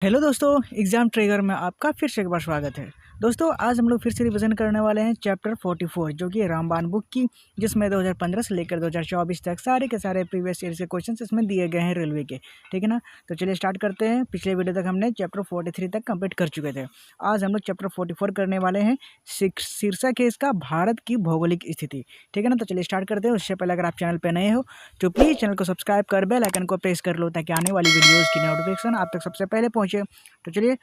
Hello दोस्तों, exam trigger में आपका फिर से एक बार स्वागत है। दोस्तों, आज हम लोग फिर से रिवीजन करने वाले हैं चैप्टर 44 जो कि रामबाण बुक की, जिसमें 2015 से लेकर 2024 तक सारे के सारे प्रीवियस ईयर के क्वेश्चंस इसमें दिए गए हैं रेलवे के। ठीक है ना। तो चलिए स्टार्ट करते हैं। पिछले वीडियो तक हमने चैप्टर 43 तक कंप्लीट कर चुके थे। आज हम लोग चैप्टर 44 करने वाले हैं। शीर्षक है इसका भारत की भौगोलिक स्थिति। ठीक है ना। तो चलिए स्टार्ट करते हैं। उससे पहले अगर आप चैनल पर नए हो तो प्लीज़ चैनल को सब्सक्राइब कर बेल आइकन को प्रेस कर लो, ताकि आने वाली वीडियोज़ की नोटिफिकेशन आप तक सबसे पहले पहुँचे। तो चलिए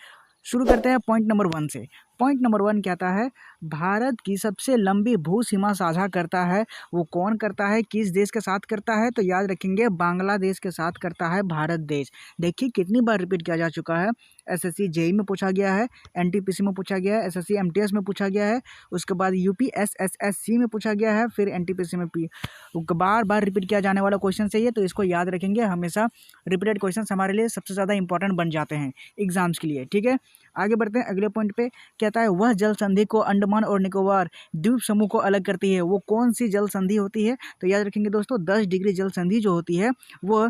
शुरू करते हैं पॉइंट नंबर 1 से। पॉइंट नंबर 1 कहता है, भारत की सबसे लंबी भू सीमा साझा करता है। वो कौन करता है, किस देश के साथ करता है? तो याद रखेंगे, बांग्लादेश के साथ करता है भारत देश। देखिए कितनी बार रिपीट किया जा चुका है। एसएससी जेई में पूछा गया है, एनटीपीसी में पूछा गया है, एसएससी एमटीएस में पूछा गया है, उसके बाद यूपीएसएसएससी में पूछा गया है, फिर एनटीपीसी में बार बार रिपीट किया जाने वाला क्वेश्चन है ये। तो इसको याद रखेंगे। हमेशा रिपीटेड क्वेश्चन हमारे लिए सबसे ज़्यादा इंपॉर्टेंट बन जाते हैं एग्जाम्स के लिए। ठीक है, आगे बढ़ते हैं अगले पॉइंट पे। कहता है, वह जल संधि को अंडमान और निकोबार द्वीप समूह को अलग करती है। वो कौन सी जल संधि होती है? तो याद रखेंगे दोस्तों, 10 डिग्री जल संधि जो होती है वो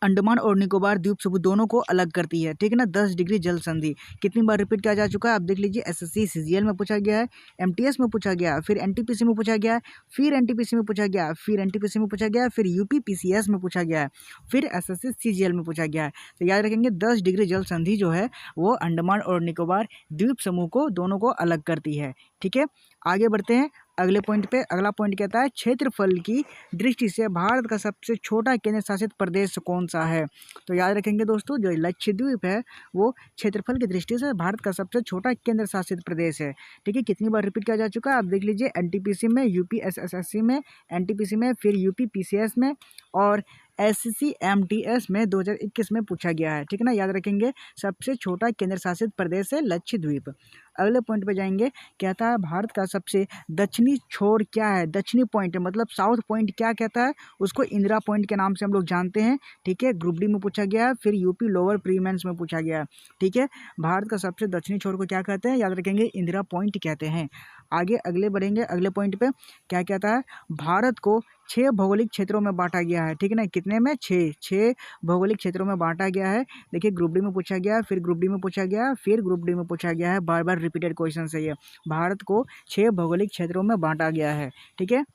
अंडमान और निकोबार द्वीप समूह दोनों को अलग करती है। ठीक है ना। 10 डिग्री जल संधि कितनी बार रिपीट किया जा चुका है आप देख लीजिए। एसएससी सीजीएल में पूछा गया है, एमटीएस में पूछा गया, फिर एनटीपीसी में पूछा गया, फिर एनटीपीसी में पूछा गया, फिर एनटीपीसी में पूछा गया, फिर यूपीपीसीएस में पूछा गया है, फिर एसएससी सीजीएल में पूछा गया है। तो याद रखेंगे 10 डिग्री जल संधि जो है वो अंडमान और निकोबार द्वीप समूह को दोनों को अलग करती है। ठीक है, आगे बढ़ते हैं अगले पॉइंट पे। अगला पॉइंट कहता है, क्षेत्रफल की दृष्टि से भारत का सबसे छोटा केंद्र शासित प्रदेश कौन सा है? तो याद रखेंगे दोस्तों, जो लक्षद्वीप है वो क्षेत्रफल की दृष्टि से भारत का सबसे छोटा केंद्र शासित प्रदेश है। ठीक है, कितनी बार रिपीट किया जा चुका है आप देख लीजिए। एनटीपीसी में, यूपीएसएसएससी में, एनटीपीसी में, फिर यूपीपीसीएस में और एसएससी एमटीएस में 2021 में पूछा गया है। ठीक है ना। याद रखेंगे, सबसे छोटा केंद्र शासित प्रदेश है लक्षद्वीप। अगले पॉइंट पे जाएंगे। कहता है, भारत का सबसे दक्षिणी छोर क्या है? दक्षिणी पॉइंट मतलब साउथ पॉइंट क्या कहता है? उसको इंदिरा पॉइंट के नाम से हम लोग जानते हैं। ठीक है, ग्रुप डी में पूछा गया है, फिर यूपी लोअर प्रीमेंस में पूछा गया है। ठीक है, भारत का सबसे दक्षिणी छोर को क्या कहते हैं? याद रखेंगे, इंदिरा पॉइंट कहते हैं। आगे अगले बढ़ेंगे अगले पॉइंट पे। क्या कहता है, भारत को 6 भौगोलिक क्षेत्रों में बांटा गया है। ठीक है ना। कितने में? 6 भौगोलिक क्षेत्रों में बांटा गया है। देखिए, ग्रुप डी में पूछा गया, फिर ग्रुप डी में पूछा गया, फिर ग्रुप डी में पूछा गया है। बार बार रिपीटेड क्वेश्चन है ये। भारत को 6 भौगोलिक क्षेत्रों में बांटा गया है। ठीक है,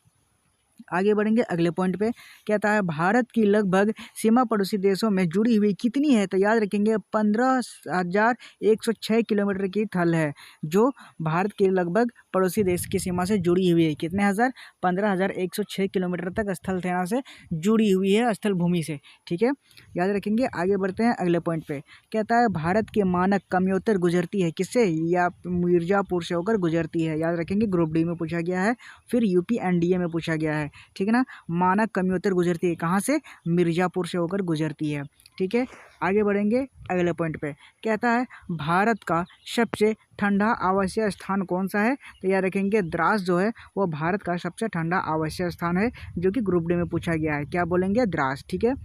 आगे बढ़ेंगे अगले पॉइंट पे। कहता है, भारत की लगभग सीमा पड़ोसी देशों में जुड़ी हुई कितनी है? तो याद रखेंगे, 15,106 किलोमीटर की थल है जो भारत के लगभग पड़ोसी देश की सीमा से जुड़ी हुई है। कितने हज़ार? 15,106 किलोमीटर तक स्थल सेना से जुड़ी हुई है, स्थल भूमि से। ठीक है, याद रखेंगे। आगे बढ़ते हैं अगले पॉइंट पे। कहता है, भारत के मानक कमयोत्तर गुजरती है किससे? या मिर्जापुर से होकर गुजरती है। याद रखेंगे, ग्रुप डी में पूछा गया है, फिर यूपी एनडीए में पूछा गया है। ठीक है ना। मानक कमयोत्तर गुजरती है कहाँ से? मिर्जापुर से होकर गुजरती है। ठीक है, आगे बढ़ेंगे अगले पॉइंट पे। कहता है, भारत का सबसे ठंडा आवासीय स्थान कौन सा है? तो याद रखेंगे, द्रास जो है वो भारत का सबसे ठंडा आवासीय स्थान है, जो कि ग्रुप डी में पूछा गया है। क्या बोलेंगे? द्रास। ठीक है,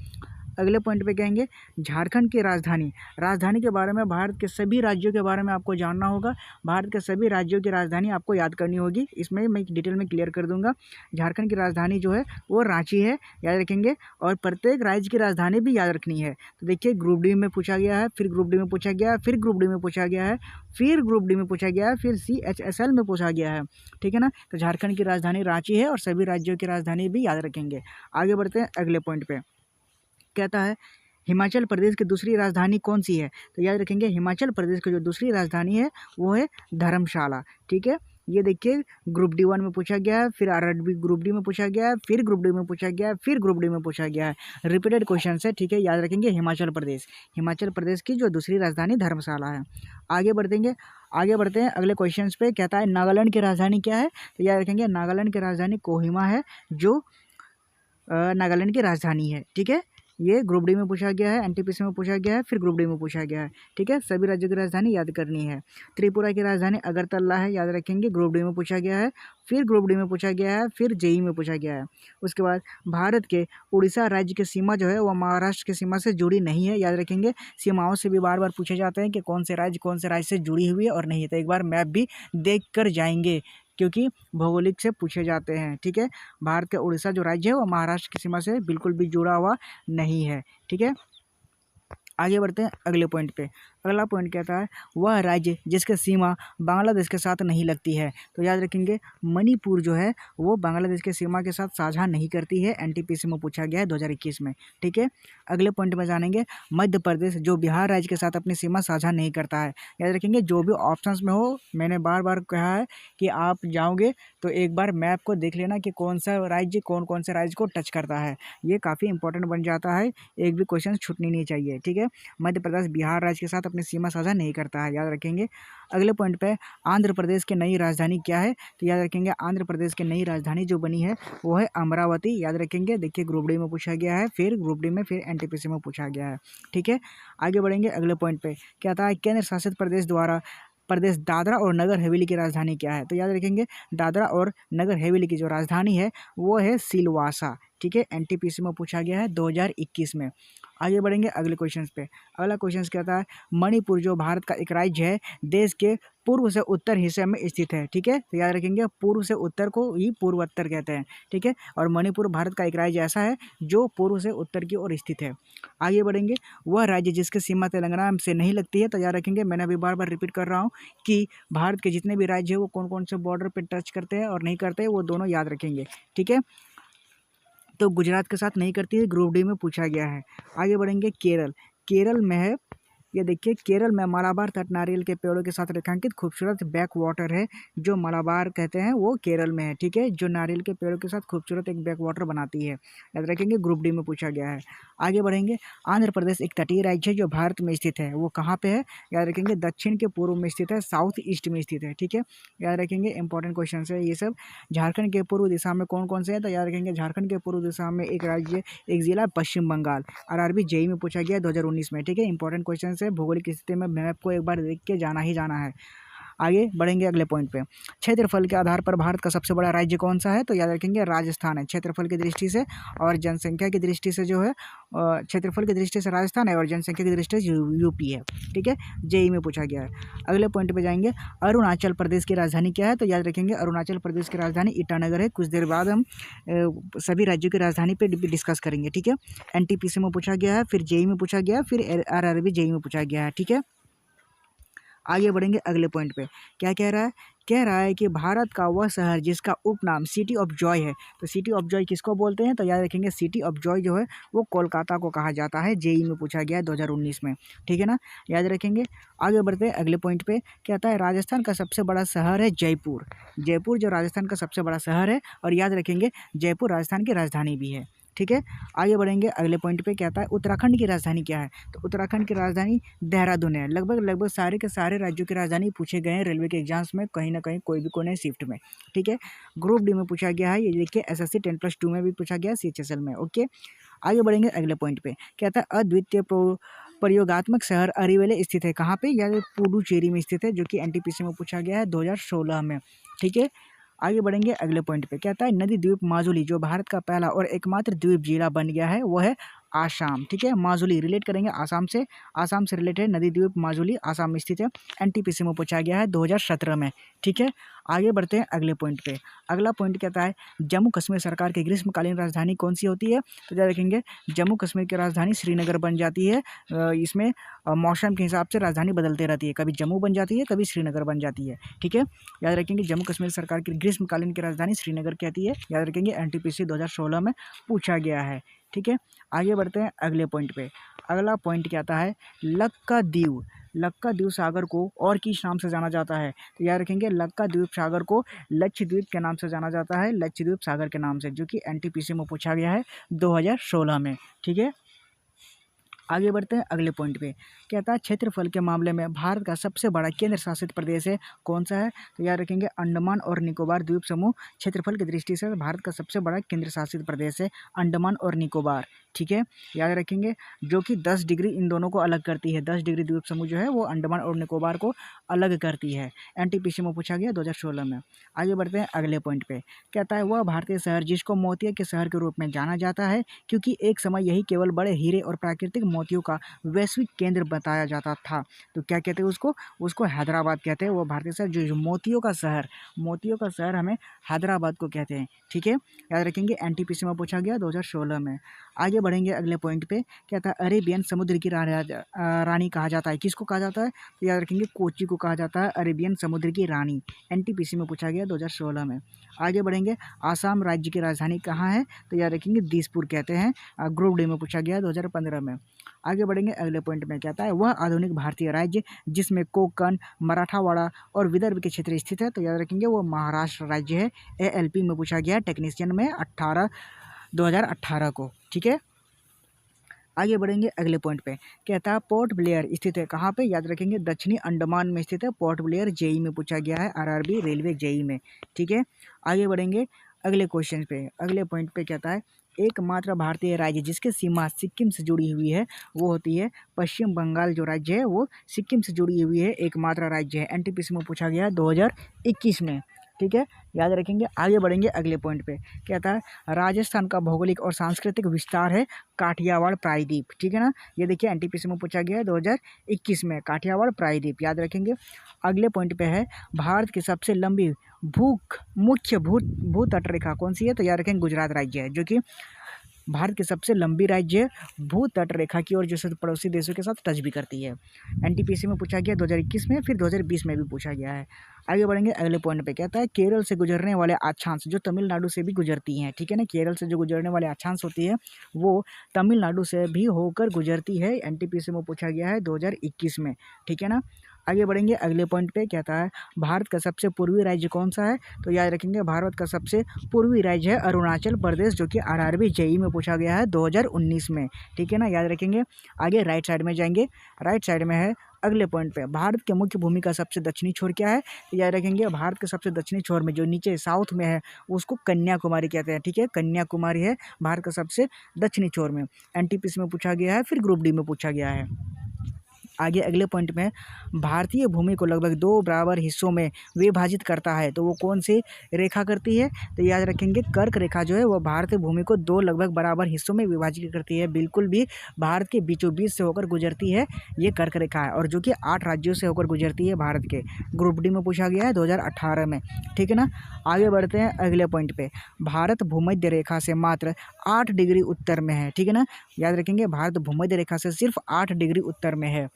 अगले पॉइंट पे कहेंगे, झारखंड की राजधानी। राजधानी के बारे में, भारत के सभी राज्यों के बारे में आपको जानना होगा। भारत के सभी राज्यों की राजधानी आपको याद करनी होगी। इसमें मैं डिटेल में क्लियर कर दूंगा। झारखंड की राजधानी जो है वो रांची है, याद रखेंगे। और प्रत्येक राज्य की राजधानी भी याद रखनी है। तो देखिए, ग्रुप डी में पूछा गया है, फिर ग्रुप डी में पूछा गया है, फिर ग्रुप डी में पूछा गया है, फिर ग्रुप डी में पूछा गया है, फिर CHSL में पूछा गया है। ठीक है ना। तो झारखंड की राजधानी रांची है और सभी राज्यों की राजधानी भी याद रखेंगे। आगे बढ़ते हैं अगले पॉइंट पे। कहता है, हिमाचल प्रदेश की दूसरी राजधानी कौन सी है? तो याद रखेंगे, हिमाचल प्रदेश की जो दूसरी राजधानी है वो है धर्मशाला। ठीक है, ये देखिए, ग्रुप D1 में पूछा गया है, फिर RRB ग्रुप डी में पूछा गया है, फिर ग्रुप डी में पूछा गया है, फिर ग्रुप डी में पूछा गया है। रिपीटेड क्वेश्चन है। ठीक है, याद रखेंगे, हिमाचल प्रदेश। हिमाचल प्रदेश की जो दूसरी राजधानी धर्मशाला है। आगे बढ़ते हैं अगले क्वेश्चन पे। कहता है, नागालैंड की राजधानी क्या है? तो याद रखेंगे, नागालैंड की राजधानी कोहिमा है, जो नागालैंड की राजधानी है। ठीक है, ये ग्रुप डी में पूछा गया है, एनटीपीसी में पूछा गया है, फिर ग्रुप डी में पूछा गया है। ठीक है, सभी राज्यों की राजधानी याद करनी है। त्रिपुरा की राजधानी अगरतला है, याद रखेंगे, ग्रुप डी में पूछा गया है, फिर ग्रुप डी में पूछा गया है, फिर जेई में पूछा गया है। उसके बाद, भारत के उड़ीसा राज्य की सीमा जो है वह महाराष्ट्र की सीमा से जुड़ी नहीं है। याद रखेंगे, सीमाओं से भी बार बार पूछे जाते हैं कि कौन से राज्य से जुड़ी हुई है और नहीं। तो एक बार मैप भी देख कर जाएंगे, क्योंकि भौगोलिक से पूछे जाते हैं। ठीक है, भारत का उड़ीसा जो राज्य है वो महाराष्ट्र की सीमा से बिल्कुल भी जुड़ा हुआ नहीं है। ठीक है, आगे बढ़ते हैं अगले पॉइंट पे। अगला पॉइंट कहता है वह राज्य जिसकी सीमा बांग्लादेश के साथ नहीं लगती है। तो याद रखेंगे मणिपुर जो है वो बांग्लादेश की सीमा के साथ साझा नहीं करती है, एनटीपीसी में पूछा गया है 2021 में। ठीक है, अगले पॉइंट में जानेंगे मध्य प्रदेश जो बिहार राज्य के साथ अपनी सीमा साझा नहीं करता है। याद रखेंगे जो भी ऑप्शंस में हो, मैंने बार बार कहा है कि आप जाओगे तो एक बार मैप को देख लेना कि कौन सा राज्य कौन कौन से राज्य को टच करता है, ये काफ़ी इंपॉर्टेंट बन जाता है, एक भी क्वेश्चन छूटनी नहीं चाहिए। ठीक है, मध्य प्रदेश बिहार राज्य के साथ अपनी सीमा साझा नहीं करता है, याद रखेंगे। अगले पॉइंट पे आंध्र प्रदेश की नई राजधानी क्या है, तो याद रखेंगे आंध्र प्रदेश की नई राजधानी जो बनी है वो है अमरावती, याद रखेंगे। देखिए ग्रुप डी में पूछा गया है, फिर ग्रुप डी में फिर एनटीपीसी में पूछा गया है। ठीक है, आगे बढ़ेंगे अगले पॉइंट पे। क्या था केंद्र शासित प्रदेश द्वारा प्रदेश दादरा और नगर हवेली की राजधानी क्या है, तो याद रखेंगे दादरा और नगर हवेली की जो राजधानी है वो है सिलवासा। ठीक है, एनटीपीसी में पूछा गया है 2021 में। आगे बढ़ेंगे अगले क्वेश्चन पे। अगला क्वेश्चन कहता है मणिपुर जो भारत का एक राज्य है देश के पूर्व से उत्तर हिस्से में स्थित है। ठीक है, तो याद रखेंगे पूर्व से उत्तर को ही पूर्वोत्तर कहते हैं। ठीक है, और मणिपुर भारत का एक राज्य ऐसा है जो पूर्व से उत्तर की ओर स्थित है। आगे बढ़ेंगे वह राज्य जिसकी सीमा तेलंगाना से नहीं लगती है, तो याद रखेंगे मैंने अभी बार बार रिपीट कर रहा हूँ कि भारत के जितने भी राज्य हैं वो कौन कौन से बॉर्डर पर टच करते हैं और नहीं करते हैं, वो दोनों याद रखेंगे। ठीक है, तो गुजरात के साथ नहीं करती है, ग्रुप डी में पूछा गया है। आगे बढ़ेंगे केरल। केरल में है, ये देखिए केरल में मालाबार तट नारियल के पेड़ों के साथ रेखांकित खूबसूरत बैक वाटर है, जो मालाबार कहते हैं वो केरल में है। ठीक है, जो नारियल के पेड़ों के साथ खूबसूरत एक बैक वाटर बनाती है, याद रखेंगे ग्रुप डी में पूछा गया है। आगे बढ़ेंगे आंध्र प्रदेश एक तटीय राज्य है जो भारत में स्थित है, वो कहाँ पे है, याद रखेंगे दक्षिण के पूर्व में स्थित है, साउथ ईस्ट में स्थित है। ठीक है, याद रखेंगे इंपॉर्टेंट क्वेश्चन है ये सब। झारखंड के पूर्व दिशा में कौन कौन से हैं, तो याद रखेंगे झारखंड के पूर्व दिशा में एक राज्य एक जिला पश्चिम बंगाल। आरआरबी जेईई में पूछा गया 2019 में। ठीक है, इंपॉर्टेंट क्वेश्चन है, भौगोलिक स्थिति में मैप को एक बार देख के जाना ही जाना है। आगे बढ़ेंगे अगले पॉइंट पे। क्षेत्रफल के आधार पर भारत का सबसे बड़ा राज्य कौन सा है, तो याद रखेंगे राजस्थान है क्षेत्रफल की दृष्टि से, और जनसंख्या की दृष्टि से जो है क्षेत्रफल की दृष्टि से राजस्थान है और जनसंख्या की दृष्टि से यूपी है। ठीक है, जेईई में पूछा गया है। अगले पॉइंट पे जाएंगे अरुणाचल प्रदेश की राजधानी क्या है, तो याद रखेंगे अरुणाचल प्रदेश की राजधानी ईटानगर है। कुछ देर बाद हम सभी राज्यों की राजधानी पे डिस्कस करेंगे। ठीक है, एनटीपीसी में पूछा गया है, फिर जेईई में पूछा गया है, फिर आरआरबी जेईई में पूछा गया है। ठीक है, आगे बढ़ेंगे अगले पॉइंट पे। क्या कह रहा है कि भारत का वह शहर जिसका उपनाम सिटी ऑफ जॉय है, तो सिटी ऑफ जॉय किसको बोलते हैं, तो याद रखेंगे सिटी ऑफ जॉय जो है वो कोलकाता को कहा जाता है। जेईई में पूछा गया है 2019 में। ठीक है ना, याद रखेंगे। आगे बढ़ते हैं अगले पॉइंट पे। कहता है राजस्थान का सबसे बड़ा शहर है जयपुर। जयपुर जो राजस्थान का सबसे बड़ा शहर है, और याद रखेंगे जयपुर राजस्थान की राजधानी भी है। ठीक है, आगे बढ़ेंगे अगले पॉइंट पे। कहता है उत्तराखंड की राजधानी क्या है, तो उत्तराखंड की राजधानी देहरादून है। लगभग सारे के सारे राज्यों की राजधानी पूछे गए हैं रेलवे के एग्जाम्स में, कहीं ना कहीं कोई भी कोने शिफ्ट में। ठीक है, ग्रुप डी में पूछा गया है, ये देखिए एसएससी 10+2 में भी पूछा गया, सीएचएसएल में। ओके, आगे बढ़ेंगे अगले पॉइंट पे। कहता है अद्वितीय प्रयोगात्मक शहर अरिवेले स्थित है, कहाँ पे, या पुडुचेरी में स्थित है, जो कि एनटीपीसी में पूछा गया है 2016 में। ठीक है, आगे बढ़ेंगे अगले पॉइंट पे। कहता है नदी द्वीप माजुली जो भारत का पहला और एकमात्र द्वीप जिला बन गया है, वो है आसाम। ठीक है, माजुली रिलेट करेंगे आसाम से, आसाम से रिलेटेड नदी द्वीप माजुली आसाम में स्थित है, एनटीपीसी में पूछा गया है 2017 में। ठीक है, आगे बढ़ते हैं अगले पॉइंट पे। अगला पॉइंट कहता है जम्मू कश्मीर सरकार की ग्रीष्मकालीन राजधानी कौन सी होती है, तो याद रखेंगे जम्मू कश्मीर की राजधानी श्रीनगर बन जाती है। इसमें मौसम के हिसाब से राजधानी बदलते रहती है, कभी जम्मू बन जाती है, कभी श्रीनगर बन जाती है। ठीक है, याद रखेंगे जम्मू कश्मीर सरकार की ग्रीष्मकालीन की राजधानी श्रीनगर कहती है, याद रखेंगे एनटीपीसी 2016 में पूछा गया है। ठीक है, आगे बढ़ते हैं अगले पॉइंट पे। अगला पॉइंट क्या आता है लक्काद्वीप। लक्काद्वीप सागर को और किस नाम से जाना जाता है, तो याद रखेंगे लक्काद्वीप सागर को लक्षद्वीप के नाम से जाना जाता है, लक्षद्वीप सागर के नाम से, जो कि एनटीपीसी में पूछा गया है 2016 में। ठीक है, आगे बढ़ते हैं अगले पॉइंट पे। कहता है क्षेत्रफल के मामले में भारत का सबसे बड़ा केंद्र शासित प्रदेश है, कौन सा है, तो याद रखेंगे अंडमान और निकोबार द्वीप समूह क्षेत्रफल की दृष्टि से भारत का सबसे बड़ा केंद्र शासित प्रदेश है, अंडमान और निकोबार। ठीक है, याद रखेंगे, जो कि 10 डिग्री इन दोनों को अलग करती है। 10 डिग्री द्वीप समूह जो है वो अंडमान और निकोबार को अलग करती है, एनटीपीसी में पूछा गया 2016 में। आगे बढ़ते हैं अगले पॉइंट पे। कहता है वह भारतीय शहर जिसको मोतिया के शहर के रूप में जाना जाता है, क्योंकि एक समय यही केवल बड़े हीरे और प्राकृतिक मोतियों का वैश्विक केंद्र बताया जाता था। तो क्या कहते हैं उसको हैदराबाद कहते हैं। वो भारतीय शहर जो मोतियों का शहर हमें हैदराबाद को कहते हैं। ठीक है, याद रखेंगे एनटीपीसी में पूछा गया 2016 में। आगे बढ़ेंगे अगले पॉइंट पे। क्या था, अरेबियन समुद्र की रानी कहा जाता है, किसको कहा जाता है? तो याद रखेंगे कोची को कहा जाता है अरेबियन समुद्र की रानी। एनटीपीसी में पूछा गया 2016 में। आगे बढ़ेंगे, आसाम राज्य की राजधानी कहाँ है? तो याद रखेंगे दिसपुर कहते हैं। ग्रुप डी में पूछा गया 2015 में। आगे बढ़ेंगे अगले पॉइंट में। कहता है वह आधुनिक भारतीय राज्य जिसमें कोंकण, मराठावाड़ा और विदर्भ के क्षेत्र स्थित है। तो याद रखेंगे वो महाराष्ट्र राज्य है। एएलपी में पूछा गया टेक्नीशियन में 2018 को। ठीक है, आगे बढ़ेंगे अगले पॉइंट पे। कहता है पोर्ट ब्लेयर स्थित है कहाँ पे? याद रखेंगे दक्षिणी अंडमान में स्थित है पोर्ट ब्लेयर। जेई में पूछा गया है, आरआरबी रेलवे जेई में। ठीक है, आगे बढ़ेंगे अगले क्वेश्चन पे। अगले पॉइंट पे कहता है एकमात्र भारतीय राज्य जिसकी सीमा सिक्किम से जुड़ी हुई है वो होती है पश्चिम बंगाल। जो राज्य है वो सिक्किम से जुड़ी हुई है, एकमात्र राज्य है। एनटीपीसी में पूछा गया 2021 में। ठीक है, याद रखेंगे। आगे बढ़ेंगे अगले पॉइंट पे। कहता है राजस्थान का भौगोलिक और सांस्कृतिक विस्तार है काठियावाड़ प्रायद्वीप। ठीक है ना, ये देखिए एनटीपीसी में पूछा गया है 2021 में, काठियावाड़ प्रायद्वीप। याद रखेंगे। अगले पॉइंट पे है भारत की सबसे लंबी मुख्य भू तट रेखा कौन सी है? तो याद रखेंगे गुजरात राज्य है, जो कि भारत की सबसे लंबी राज्य भू तट रेखा की ओर जो पड़ोसी देशों के साथ टच भी करती है। एनटीपीसी में पूछा गया 2021 में, फिर 2020 में भी पूछा गया है। आगे बढ़ेंगे अगले पॉइंट पे। कहता है केरल से गुजरने वाले अक्षांश जो तमिलनाडु से भी गुजरती हैं। ठीक है ना, केरल से जो गुजरने वाले अक्षांश होती है वो तमिलनाडु से भी होकर गुजरती है। एनटीपीसी में पूछा गया है 2021 में। ठीक है ना, आगे बढ़ेंगे अगले पॉइंट पे। कहता है भारत का सबसे पूर्वी राज्य कौन सा है? तो याद रखेंगे भारत का सबसे पूर्वी राज्य है अरुणाचल प्रदेश, जो कि आरआरबी जेई में पूछा गया है 2019 में। ठीक है ना, याद रखेंगे। आगे राइट साइड में जाएंगे। राइट साइड में है अगले पॉइंट पे, भारत के मुख्य भूमि का सबसे दक्षिणी छोर क्या है? तो याद रखेंगे भारत के सबसे दक्षिणी छोर में जो नीचे साउथ में है उसको कन्याकुमारी कहते हैं। ठीक है, कन्याकुमारी है भारत का सबसे दक्षिणी छोर में। एनटीपीसी में पूछा गया है, फिर ग्रुप डी में पूछा गया है। आगे अगले पॉइंट में भारतीय भूमि को लगभग 2 बराबर हिस्सों में विभाजित करता है, तो वो कौन सी रेखा करती है? तो याद रखेंगे कर्क रेखा जो है वो भारतीय भूमि को 2 लगभग बराबर हिस्सों में विभाजित करती है। बिल्कुल भी भारत के बीचों बीच से होकर गुजरती है ये कर्क रेखा है, और जो कि 8 राज्यों से होकर गुजरती है भारत के। ग्रुप डी में पूछा गया है 2018 में। ठीक है ना, आगे बढ़ते हैं अगले पॉइंट पे। भारत भूमध्य रेखा से मात्र 8 डिग्री उत्तर में है। ठीक है ना, याद रखेंगे भारत भूमध्य रेखा से सिर्फ 8 डिग्री उत्तर में है।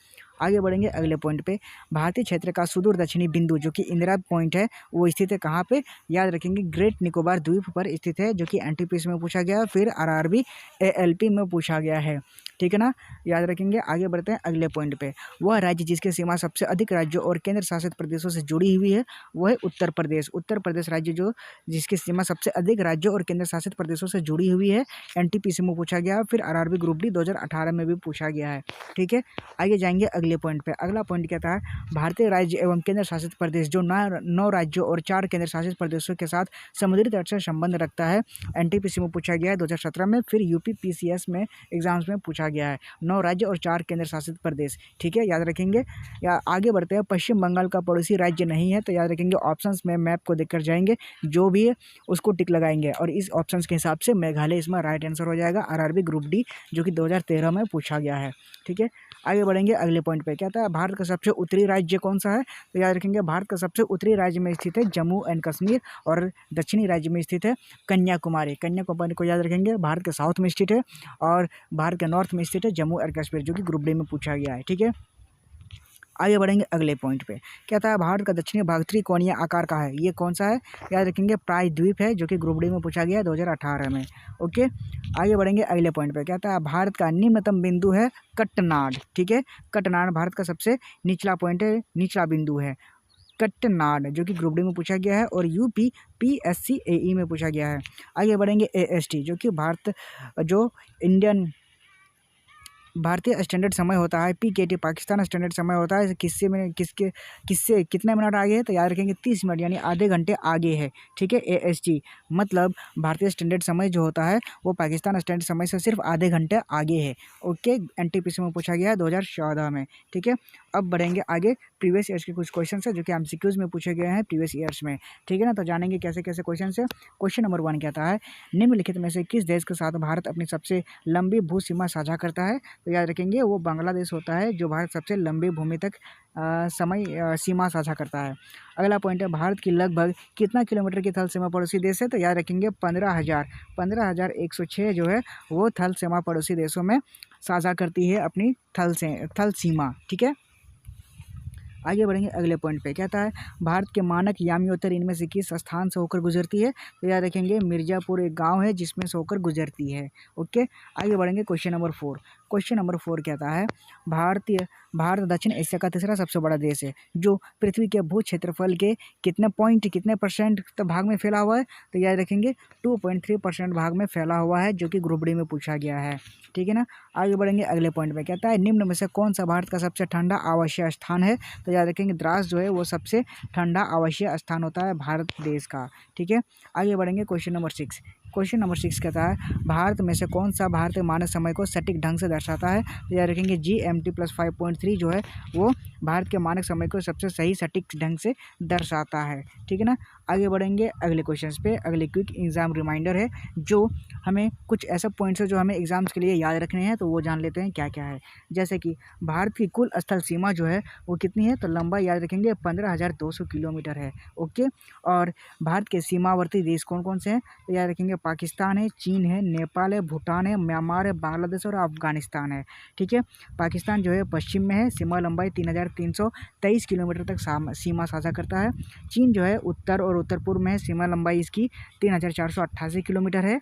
आगे बढ़ेंगे अगले पॉइंट पे। भारतीय क्षेत्र का सुदूर दक्षिणी बिंदु जो कि इंदिरा पॉइंट है वो स्थित है कहाँ पे? याद रखेंगे ग्रेट निकोबार द्वीप पर स्थित है, जो कि एनटीपीसी में पूछा गया, फिर आरआरबी एएलपी में पूछा गया है। ठीक है ना, याद रखेंगे। आगे बढ़ते हैं अगले पॉइंट पे। वह राज्य जिसकी सीमा सबसे अधिक राज्यों और केंद्र शासित प्रदेशों से जुड़ी हुई है वो है उत्तर प्रदेश। उत्तर प्रदेश राज्य जो जिसकी सीमा सबसे अधिक राज्यों और केंद्र शासित प्रदेशों से जुड़ी हुई है, एनटीपीसी में पूछा गया, फिर आरआरबी ग्रुप डी 2018 में भी पूछा गया है। ठीक है, आगे जाएंगे अगले पॉइंट पे। अगला पॉइंट कहता है भारतीय राज्य एवं केंद्र शासित प्रदेश जो 9 राज्यों और 4 केंद्र शासित प्रदेशों के साथ समुद्री तट से संबंध रखता है। एनटीपीसी में पूछा गया है 2017 में, फिर यूपी पीसीएस में एग्जाम्स में पूछा गया है। 9 राज्य और 4 केंद्र शासित प्रदेश। ठीक है, याद रखेंगे। या आगे बढ़ते हैं। पश्चिम बंगाल का पड़ोसी राज्य नहीं है, तो याद रखेंगे ऑप्शंस में मैप को देखकर जाएंगे, जो भी है उसको टिक लगाएंगे, और इस ऑप्शंस के हिसाब से मेघालय इसमें राइट आंसर हो जाएगा। आरआरबी ग्रुप डी जो कि 2013 में पूछा गया है। ठीक है, आगे बढ़ेंगे अगले पॉइंट पे। कहता है भारत का सबसे उत्तरी राज्य कौन सा है? तो याद रखेंगे भारत का सबसे उत्तरी राज्य में स्थित है जम्मू एंड कश्मीर, और दक्षिणी राज्य में स्थित है कन्याकुमारी। कन्याकुमारी को याद रखेंगे भारत के साउथ में स्थित है, और भारत के नॉर्थ में स्थित है जम्मू एंड कश्मीर, जो कि ग्रुप डी में पूछा गया है। ठीक है, आगे बढ़ेंगे अगले पॉइंट पे। कहता है भारत का दक्षिणी भाग त्रिकोणीय आकार का है, ये कौन सा है? याद रखेंगे प्रायद्वीप है, जो कि ग्रुप डी में पूछा गया 2018 में। ओके, आगे बढ़ेंगे अगले पॉइंट पे। कहता है भारत का निम्नतम बिंदु है कट्टनाड। ठीक है, कट्टनाड भारत का सबसे निचला पॉइंट है, निचला बिंदु है कट्टनाड, जो कि ग्रुप डी में पूछा गया है, और यूपी पीएससी एई में पूछा गया है। आगे बढ़ेंगे एएसटी जो कि भारतीय स्टैंडर्ड समय होता है। पीकेटी पाकिस्तान स्टैंडर्ड समय होता है। किससे कितने मिनट आगे है? तो याद रखेंगे 30 मिनट, यानी आधे घंटे आगे है। ठीक है, एएसटी मतलब भारतीय स्टैंडर्ड समय जो होता है वो पाकिस्तान स्टैंडर्ड समय से सिर्फ आधे घंटे आगे है। ओके, एनटीपीसी में पूछा गया है 2014 में। ठीक है, अब बढ़ेंगे आगे प्रीवियस ईयर्स के कुछ क्वेश्चन है जो कि एमसीक्यूज में पूछे गए हैं प्रीवियस ईयर्स में, ठीक है ना। तो जानेंगे कैसे कैसे क्वेश्चन है। क्वेश्चन नंबर 1 कहता है, निम्नलिखित में से किस देश के साथ भारत अपनी सबसे लंबी भू सीमा साझा करता है। तो याद रखेंगे वो बांग्लादेश होता है जो भारत सबसे लंबी भूमि तक सीमा साझा करता है। अगला पॉइंट है, भारत की लगभग कितना किलोमीटर की थल सीमा पड़ोसी देश है। तो याद रखेंगे 15,106 जो है वो थल सीमा पड़ोसी देशों में साझा करती है अपनी थल सीमा, ठीक है। आगे बढ़ेंगे अगले पॉइंट पे, कहता है भारत के मानक यामियोत्तर इनमें से किस स्थान से होकर गुजरती है। तो याद रखेंगे मिर्ज़ापुर एक गांव है जिसमें से होकर गुजरती है, ओके। आगे बढ़ेंगे क्वेश्चन नंबर 4। क्वेश्चन नंबर 4 कहता है, भारत दक्षिण एशिया का तीसरा सबसे बड़ा देश है जो पृथ्वी के भू क्षेत्रफल के कितने परसेंट भाग में फैला हुआ है। तो याद रखेंगे 2.3% भाग में फैला हुआ है, जो कि ग्रुप डी में पूछा गया है, ठीक है ना। आगे बढ़ेंगे अगले पॉइंट में, कहता है निम्न में से कौन सा भारत का सबसे ठंडा आवासीय स्थान है। तो याद रखेंगे द्रास जो है वो सबसे ठंडा आवासीय स्थान होता है भारत देश का, ठीक है। आगे बढ़ेंगे क्वेश्चन नंबर 6। क्वेश्चन नंबर 6 कहता है, भारत में से कौन सा भारतीय मानक समय को सटीक ढंग से दर्शाता है। तो याद रखेंगे GMT+5.3 जो है वो भारत के मानक समय को सबसे सही सटीक ढंग से दर्शाता है, ठीक है ना। आगे बढ़ेंगे अगले क्वेश्चन पे। अगले क्विक एग्जाम रिमाइंडर है जो हमें कुछ ऐसा पॉइंट्स है जो हमें एग्जाम्स के लिए याद रखने हैं, तो वो जान लेते हैं क्या क्या है। जैसे कि भारत की कुल स्थल सीमा जो है वो कितनी है। तो लंबाई याद रखेंगे 15,200 किलोमीटर है, ओके। और भारत के सीमावर्ती देश कौन कौन से हैं। तो याद रखेंगे पाकिस्तान है, चीन है, नेपाल है, भूटान है, म्यांमार है, बांग्लादेश और अफगानिस्तान है, ठीक है। पाकिस्तान जो है पश्चिम में है, सीमा लंबाई 3,323 किलोमीटर तक सीमा साझा करता है। चीन जो है उत्तर और उत्तर पूर्व में है, सीमा लंबाई इसकी 3,488 किलोमीटर है।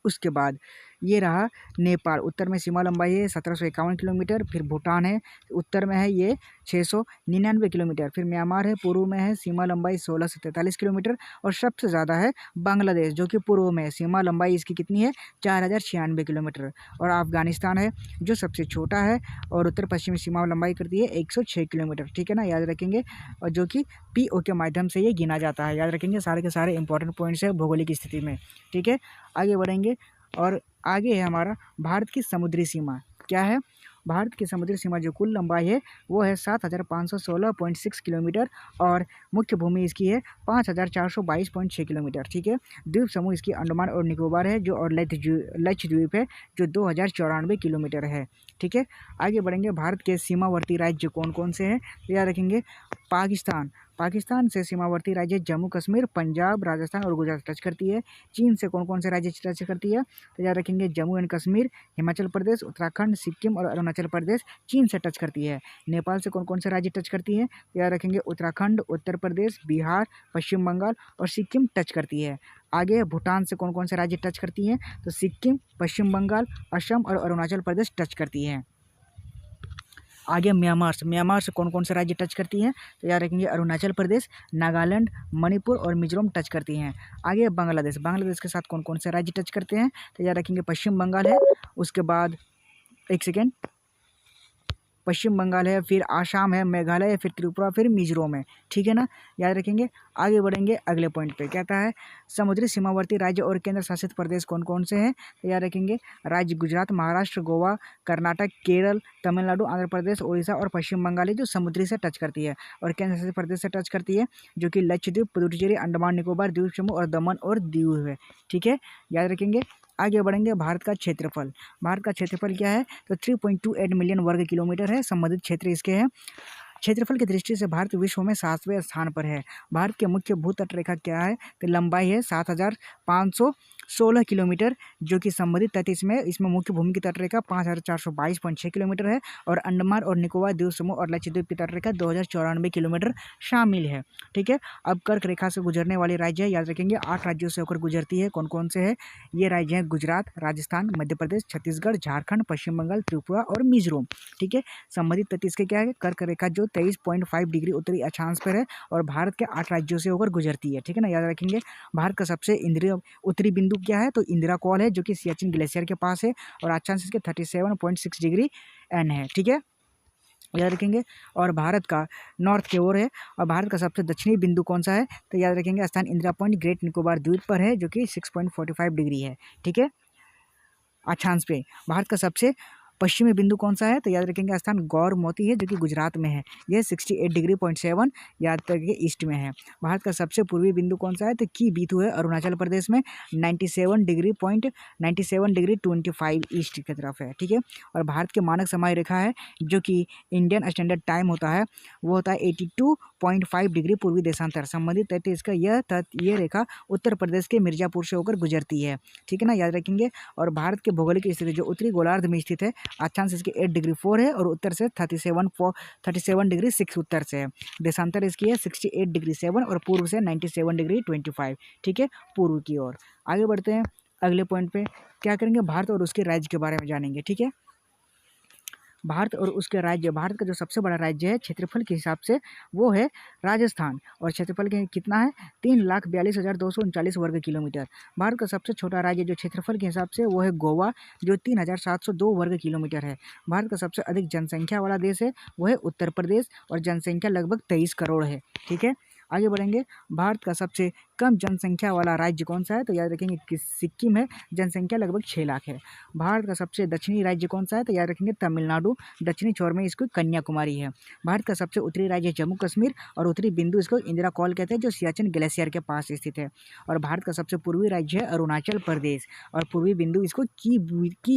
उसके बाद ये रहा नेपाल, उत्तर में सीमा लंबाई है 1751 किलोमीटर। फिर भूटान है उत्तर में है ये 699 किलोमीटर। फिर म्यांमार है पूर्व में है, सीमा लंबाई 1643 किलोमीटर। और सबसे ज़्यादा है बांग्लादेश जो कि पूर्व में है, सीमा लंबाई इसकी कितनी है 4096 किलोमीटर। और अफगानिस्तान है जो सबसे छोटा है और उत्तर पश्चिमी सीमा लंबाई करती है 106 किलोमीटर, ठीक है ना। याद रखेंगे, और जो कि PO के माध्यम से ये गिना जाता है। याद रखेंगे सारे के सारे इंपॉर्टेंट पॉइंट्स है भौगोलिक स्थिति में, ठीक है। आगे बढ़ेंगे और आगे है हमारा भारत की समुद्री सीमा क्या है। भारत की समुद्री सीमा जो कुल लंबाई है वो है 7,516.6 किलोमीटर और मुख्य भूमि इसकी है 5,422.6 किलोमीटर, ठीक है। द्वीप समूह इसकी अंडमान और निकोबार है जो और लक्षद्वीप है जो 2,094 किलोमीटर है, ठीक है। आगे बढ़ेंगे भारत के सीमावर्ती राज्य कौन कौन से हैं। तो याद रखेंगे पाकिस्तान से सीमावर्ती राज्य जम्मू कश्मीर, पंजाब, राजस्थान और गुजरात टच करती है। चीन से कौन कौन से राज्य टच करती है। तो याद रखेंगे जम्मू एंड कश्मीर, हिमाचल प्रदेश, उत्तराखंड, सिक्किम और अरुणाचल प्रदेश चीन से टच करती है। नेपाल से कौन कौन से राज्य टच करती है। तो याद रखेंगे उत्तराखंड, उत्तर प्रदेश, बिहार, पश्चिम बंगाल और सिक्किम टच करती है। आगे भूटान से कौन कौन से राज्य टच करती हैं। तो सिक्किम, पश्चिम बंगाल, असम और अरुणाचल प्रदेश टच करती हैं। आगे म्यांमार से कौन कौन से राज्य टच करती हैं। तो याद रखेंगे अरुणाचल प्रदेश, नागालैंड, मणिपुर और मिजोरम टच करती हैं। आगे बांग्लादेश के साथ कौन कौन से राज्य टच करते हैं। तो याद रखेंगे पश्चिम बंगाल है, उसके बाद पश्चिम बंगाल है, फिर आसाम है, मेघालय है, फिर त्रिपुरा, फिर मिजोरम है, ठीक है ना। याद रखेंगे। आगे बढ़ेंगे अगले पॉइंट पे, कहता है समुद्री सीमावर्ती राज्य और केंद्र शासित प्रदेश कौन कौन से हैं। तो याद रखेंगे राज्य गुजरात, महाराष्ट्र, गोवा, कर्नाटक, केरल, तमिलनाडु, आंध्र प्रदेश, उड़ीसा और पश्चिम बंगाल है जो समुद्री से टच करती है। और केंद्र शासित प्रदेश से टच करती है जो कि लक्षद्वीप, पुदुचेरी, अंडमान निकोबार द्वीप समूह और दमन और दीव है, ठीक है। याद रखेंगे। आगे बढ़ेंगे भारत का क्षेत्रफल क्या है। तो 3.28 मिलियन वर्ग किलोमीटर है। संबंधित क्षेत्र इसके हैं। क्षेत्रफल की दृष्टि से भारत विश्व में 7वें स्थान पर है। भारत के मुख्य भू तट रेखा क्या है। तो लंबाई है 7,516 किलोमीटर जो कि संबंधित तट इसमें मुख्य भूमि की तट रेखा 5,422.6 किलोमीटर है। और अंडमान और निकोबार द्वीप समूह और लक्षद्वीप की तट रेखा 2,094 किलोमीटर शामिल है, ठीक है। अब कर्क रेखा से गुजरने वाले राज्य है। याद रखेंगे 8 राज्यों से होकर गुजरती है। कौन कौन से है ये राज्य हैं। गुजरात, राजस्थान, मध्य प्रदेश, छत्तीसगढ़, झारखंड, पश्चिम बंगाल, त्रिपुरा और मिजोरम, ठीक है। संबंधित तट इसके क्या है। कर्क रेखा जो 23.5 डिग्री उत्तरी अक्षांश पर है और भारत के 8 राज्यों से होकर गुजरती है, ठीक है ना। याद रखेंगे। भारत का सबसे उत्तरी बिंदु क्या है। तो इंदिरा कॉल है जो कि सियाचिन ग्लेशियर के पास है और अक्षांश इसके 37.6 डिग्री N है, ठीक है। याद रखेंगे। और भारत का नॉर्थ की ओर है। और भारत का सबसे दक्षिणी बिंदु कौन सा है। तो याद रखेंगे स्थान इंदिरा पॉइंट ग्रेट निकोबार द्वीप पर है जो कि 6.45 डिग्री है, ठीक है, अक्षांश पे। भारत का सबसे पश्चिमी बिंदु कौन सा है, तो याद रखेंगे स्थान गौर मोती है जो कि गुजरात में है, यह 68.7 याद करके ईस्ट में है। भारत का सबसे पूर्वी बिंदु कौन सा है, तो की बीथू है अरुणाचल प्रदेश में 97.25 ईस्ट की तरफ है। ठीक है, और भारत के मानक समय रेखा है जो कि इंडियन स्टैंडर्ड टाइम होता है वो होता है 82.5 डिग्री पूर्वी देशांतर संबंधित तथ्य इसका ये रेखा उत्तर प्रदेश के मिर्जापुर से होकर गुजरती है। ठीक है ना, याद रखेंगे। और भारत के भौगोलिक स्थिति जो उत्तरी गोलार्ध में स्थित है, अक्षांश इसके 8 डिग्री 4 है और उत्तर से 37 डिग्री 6 उत्तर से है। देशांतर इसकी है 68 डिग्री 7 और पूर्व से 97 डिग्री 25। ठीक है, पूर्व की ओर। आगे बढ़ते हैं अगले पॉइंट पे, क्या करेंगे, भारत और उसके राज्य के बारे में जानेंगे। ठीक है, भारत और उसके राज्य, भारत का जो सबसे बड़ा राज्य है क्षेत्रफल के हिसाब से वो है राजस्थान, और क्षेत्रफल के कितना है 3,42,239 वर्ग किलोमीटर। भारत का सबसे छोटा राज्य जो क्षेत्रफल के हिसाब से वो है गोवा, जो 3,702 वर्ग किलोमीटर है। भारत का सबसे अधिक जनसंख्या वाला देश है वो है उत्तर प्रदेश, और जनसंख्या लगभग 23 करोड़ है। ठीक है, आगे बढ़ेंगे। भारत का सबसे कम जनसंख्या वाला राज्य कौन सा है, तो याद रखेंगे कि सिक्किम है, जनसंख्या लगभग 6 लाख है। भारत का सबसे दक्षिणी राज्य कौन सा है, तो याद रखेंगे तमिलनाडु, दक्षिणी छोर में इसको कन्याकुमारी है। भारत का सबसे उत्तरी राज्य जम्मू कश्मीर, और उत्तरी बिंदु इसको इंदिरा कॉल कहते हैं जो सियाचिन ग्लेशियर के पास स्थित है। और भारत का सबसे पूर्वी राज्य है अरुणाचल प्रदेश, और पूर्वी बिंदु इसको की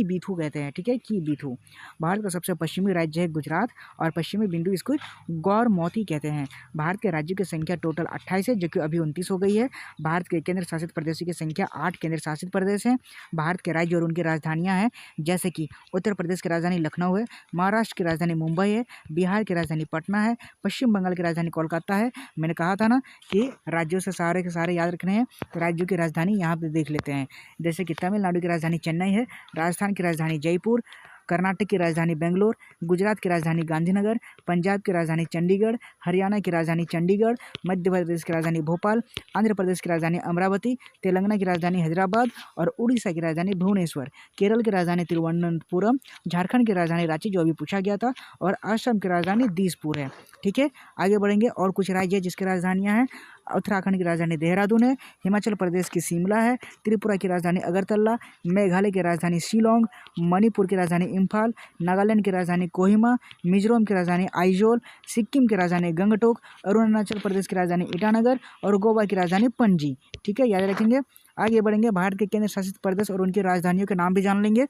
बीथू कहते हैं। ठीक है, की बीथू। भारत का सबसे पश्चिमी राज्य है गुजरात, और पश्चिमी बिंदु इसको गौर मोती कहते हैं। भारत के राज्यों की संख्या टोटल 28 है जो कि अभी 29 हो गई है। भारत के केंद्र शासित प्रदेशों की संख्या 8 केंद्र शासित प्रदेश हैं। भारत के राज्य और उनकी राजधानियां हैं जैसे कि उत्तर प्रदेश की राजधानी लखनऊ है, महाराष्ट्र की राजधानी मुंबई है, बिहार की राजधानी पटना है, पश्चिम बंगाल की राजधानी कोलकाता है। मैंने कहा था ना कि राज्यों से सारे के सारे याद रखने हैं, तो राज्यों की राजधानी यहाँ पे देख लेते हैं। जैसे कि तमिलनाडु की राजधानी चेन्नई है, राजस्थान की राजधानी जयपुर, कर्नाटक की राजधानी बेंगलोर, गुजरात की राजधानी गांधीनगर, पंजाब की राजधानी चंडीगढ़, हरियाणा की राजधानी चंडीगढ़, मध्य प्रदेश की राजधानी भोपाल, आंध्र प्रदेश की राजधानी अमरावती, तेलंगाना की राजधानी हैदराबाद और उड़ीसा की राजधानी भुवनेश्वर, केरल की राजधानी तिरुवनंतपुरम, झारखंड की राजधानी रांची जो अभी पूछा गया था, और असम की राजधानी दिसपुर है। ठीक है, आगे बढ़ेंगे। और कुछ राज्य जिसकी राजधानियाँ हैं, उत्तराखंड की राजधानी देहरादून है, हिमाचल प्रदेश की शिमला है, त्रिपुरा की राजधानी अगरतला, मेघालय की राजधानी शिलोंग, मणिपुर की राजधानी इम्फाल, नागालैंड की राजधानी कोहिमा, मिजोरम की राजधानी आइजोल, सिक्किम की राजधानी गंगटोक, अरुणाचल प्रदेश की राजधानी ईटानगर और गोवा की राजधानी पणजी। ठीक है, याद रखेंगे। आगे बढ़ेंगे। भारत के केंद्र शासित प्रदेश और उनकी राजधानियों के नाम भी जान लेंगे।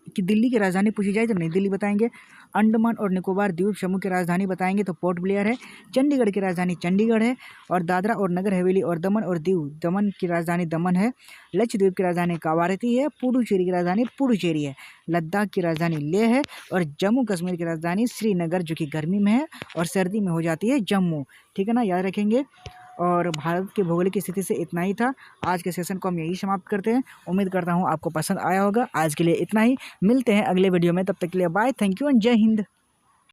कि दिल्ली की राजधानी पूछी जाए तो नई दिल्ली बताएंगे। अंडमान और निकोबार द्वीप समूह की राजधानी बताएंगे तो पोर्ट ब्लेयर है। चंडीगढ़ की राजधानी चंडीगढ़ है। और दादरा और नगर हवेली और दमन और दीव, दमन की राजधानी दमन है। लक्षद्वीप की राजधानी कावारती है। पुडुचेरी की राजधानी पुडुचेरी है। लद्दाख की राजधानी लेह है। और जम्मू कश्मीर की राजधानी श्रीनगर जो कि गर्मी में है और सर्दी में हो जाती है जम्मू। ठीक है ना, याद रखेंगे। और भारत की भौगोलिक स्थिति से इतना ही था। आज के सेशन को हम यही समाप्त करते हैं। उम्मीद करता हूँ आपको पसंद आया होगा। आज के लिए इतना ही, मिलते हैं अगले वीडियो में, तब तक के लिए बाय, थैंक यू एंड जय हिंद।